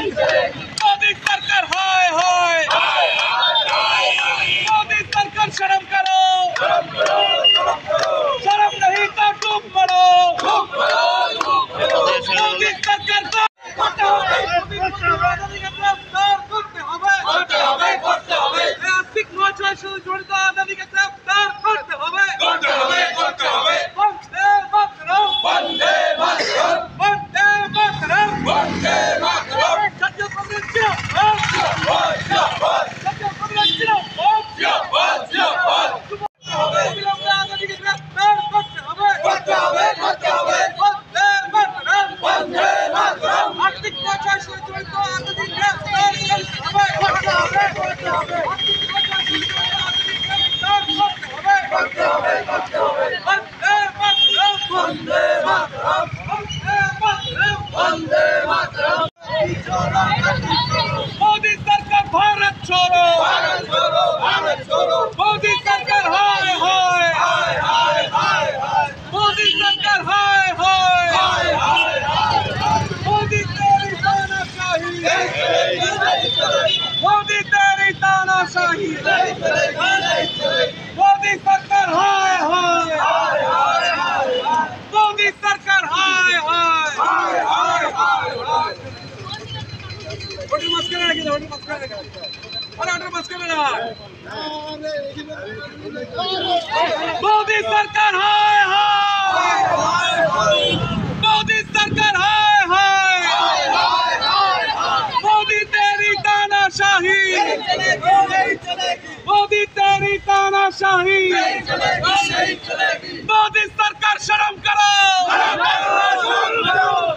मोदी सरकार हाय हाय, मोदी सरकार शर्म करो, शर्म नहीं तो डूब मरो। मोदी सरकार को आर्थिक নয় শুধু জড়িত আদানিকে গ্রেফতার করতে হবে। मोदी सरकार भारत छोड़ो, मोदी सरकार हाय हाय, मोदी सरकार हाय हाय, मोदी तेरी तानाशाही, मोदी तेरी तानाशाही, मोदी सरकार हाय हाय, मोदी सरकार हाय हाय। होटल मस्करा लगे, होटल मस्करा लगे, होटल मस्करा लगा। मोदी सरकार हाय हाय, मोदी सरकार हाय हाय, मोदी तेरी तानाशाही, मोदी तेरी तानाशाही, मोदी सरकार शर्म करो,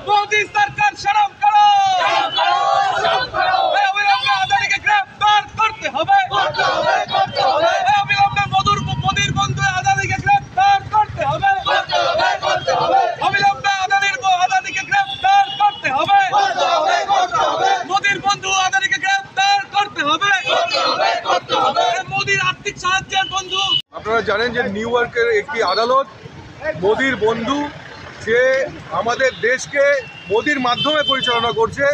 मोदी सरकार शर्म करो। আপনারা জানেন যে নিউ ইয়র্কের একটি আদালত মোদির বন্ধু, যে আমাদের দেশকে মোদির মাধ্যমে পরিচালনা করছে,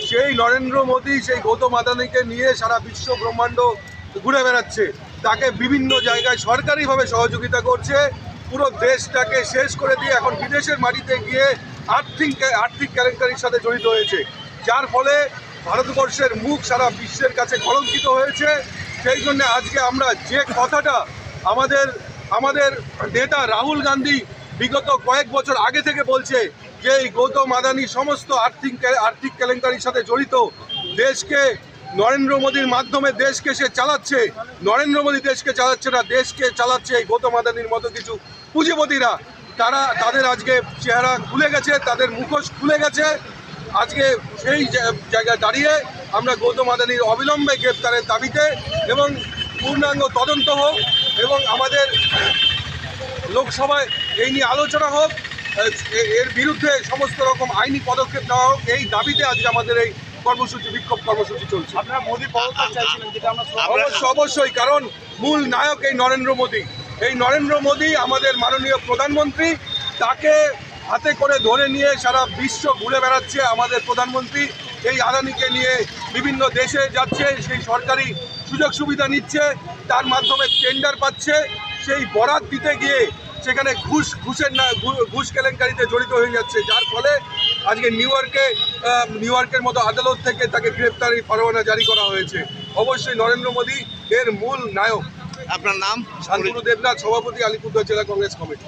সেই নরেন্দ্র মোদি সেই গৌতম আদানিকে নিয়ে সারা বিশ্ব ব্রহ্মাণ্ড ঘুরে বেড়াচ্ছে, তাকে বিভিন্ন জায়গায় সরকারিভাবে সহযোগিতা করছে, পুরো দেশটাকে শেষ করে দিয়ে এখন বিদেশের মাটিতে গিয়ে আর্থিক কেলেঙ্কারির সাথে জড়িত হয়েছে, যার ফলে ভারতবর্ষের মুখ সারা বিশ্বের কাছে কলঙ্কিত হয়েছে। সেই জন্য আজকে আমরা যে কথাটা আমাদের নেতা রাহুল গান্ধী বিগত কয়েক বছর আগে থেকে বলছে যে এই গৌতম আদানি সমস্ত আর্থিক কেলেঙ্কারির সাথে জড়িত, দেশকে নরেন্দ্র মোদীর মাধ্যমে দেশকে সে চালাচ্ছে, নরেন্দ্র মোদী দেশকে চালাচ্ছে না, দেশকে চালাচ্ছে এই গৌতম আদানির মতো কিছু পুঁজিপতিরা। তাদের আজকে চেহারা খুলে গেছে, তাদের মুখোশ খুলে গেছে। আজকে সেই জায়গায় দাঁড়িয়ে আমরা গৌতম আদানির অবিলম্বে গ্রেপ্তারের দাবিতে এবং পূর্ণাঙ্গ তদন্ত হোক এবং আমাদের লোকসভায় এই নিয়ে আলোচনা হোক, এর বিরুদ্ধে সমস্ত রকম আইনি পদক্ষেপ নেওয়া হোক, এই দাবিতে আজকে আমাদের এই বিক্ষোভ কর্মসূচি চলছে। আপনারা মোদি পদত্যাগ চাইছিলেন, যেটা আমরা অবশ্যই, কারণ মূল নায়ক এই নরেন্দ্র মোদি। এই নরেন্দ্র মোদি আমাদের মাননীয় প্রধানমন্ত্রী, তাকে হাতে করে ধরে নিয়ে সারা বিশ্ব ঘুরে বেড়াচ্ছে আমাদের প্রধানমন্ত্রী। এই আদানিকে নিয়ে বিভিন্ন দেশে যাচ্ছে, সেই সরকারি সুযোগ সুবিধা নিচ্ছে, তার মাধ্যমে টেন্ডার পাচ্ছে, সেই বরাত দিতে গিয়ে সেখানে ঘুষ কেলেঙ্কারিতে জড়িত হয়ে যাচ্ছে, যার ফলে আজকে নিউ ইয়র্কের মতো আদালত থেকে তাকে গ্রেপ্তারি পরোয়ানা জারি করা হয়েছে। অবশ্যই নরেন্দ্র মোদি এর মূল নায়ক। আপনার নাম? শান্তনু দেবনাথ, সভাপতি, আলিপুরদুয়ার জেলা কংগ্রেস কমিটি।